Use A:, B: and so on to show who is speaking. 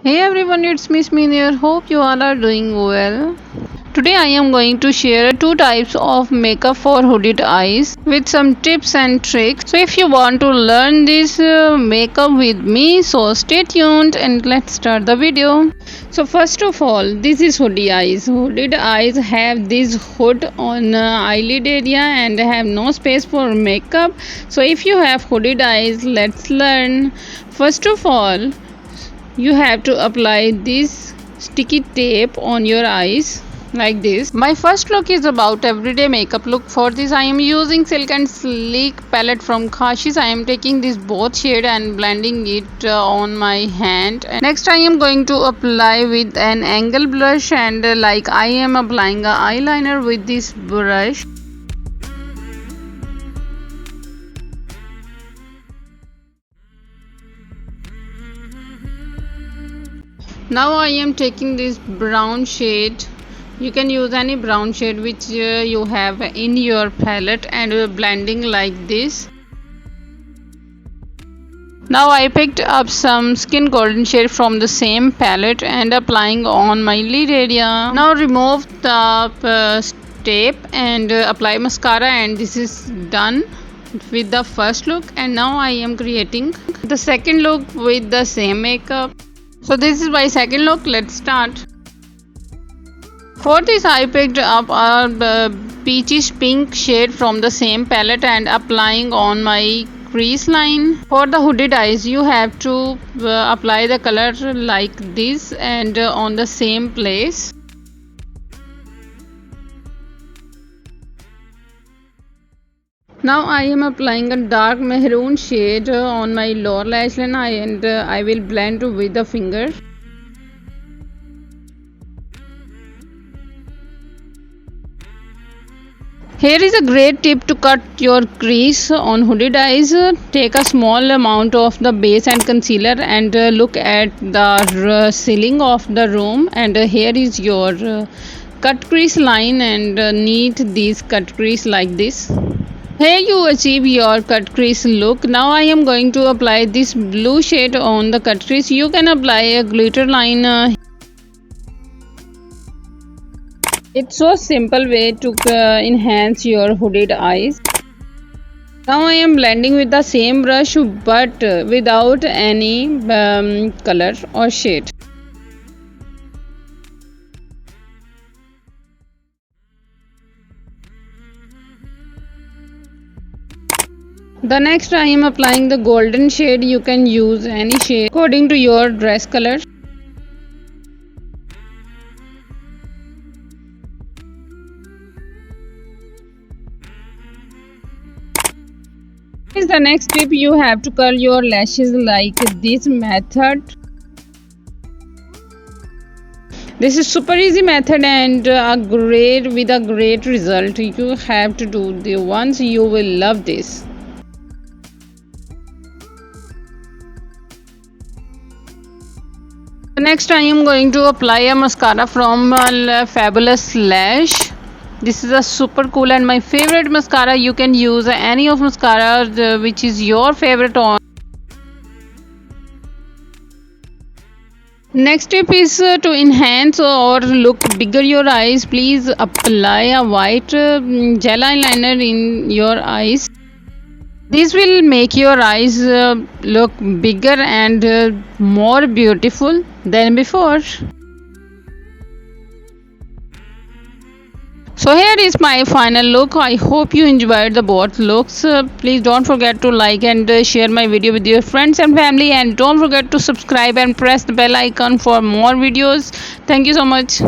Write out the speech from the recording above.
A: Hey everyone, it's Miss Sameen here. Hope you all are doing well. Today I am going to share two types of makeup for hooded eyes with some tips and tricks. So if you want to learn this makeup with me, so stay tuned and let's start the video. So first of all, this is hooded eyes. Hooded eyes have this hood on eyelid area and have no space for makeup. So if you have hooded eyes, let's learn. First of all, you have to apply this sticky tape on your eyes like this. My first look is about everyday makeup look. For this I am using Silk and Sleek palette from Kashis. I am taking this both shade and blending it on my hand. Next I am going to apply with an angle blush, and like I am applying a eyeliner with this brush. Now I am taking this brown shade. You can use any brown shade which you have in your palette and blending like this. Now I picked up some skin golden shade from the same palette and applying on my lid area. Now remove the tape and apply mascara, and this is done with the first look. And now I am creating the second look with the same makeup. So this is my second look. Let's start. For this I picked up a peachish pink shade from the same palette and applying on my crease line. For the hooded eyes you have to apply the color like this and on the same place. Now I am applying a dark maroon shade on my lower lash line, and I will blend with the finger. Here is a great tip to cut your crease on hooded eyes. Take a small amount of the base and concealer and look at the ceiling of the room, and here is your cut crease line, and knead this cut crease like this. Here you achieve your cut crease look. Now I am going to apply this blue shade on the cut crease. You can apply a glitter line. It's so simple way to enhance your hooded eyes. Now I am blending with the same brush but without any color or shade. The next I am applying the golden shade. You can use any shade according to your dress color. Is the next tip. You have to curl your lashes like this method. This is super easy method and with a great result. You have to do the once. You will love this. Next I am going to apply a mascara from Fabulous Lash. This is a super cool and my favorite mascara. You can use any of mascara which is your favorite on. Next tip is to enhance or look bigger your eyes. Please apply a white gel eyeliner in your eyes. This will make your eyes look bigger and more beautiful than before. So here is my final look. I hope you enjoyed the both looks. Please don't forget to like and share my video with your friends and family, and don't forget to subscribe and press the bell icon for more videos. Thank you so much.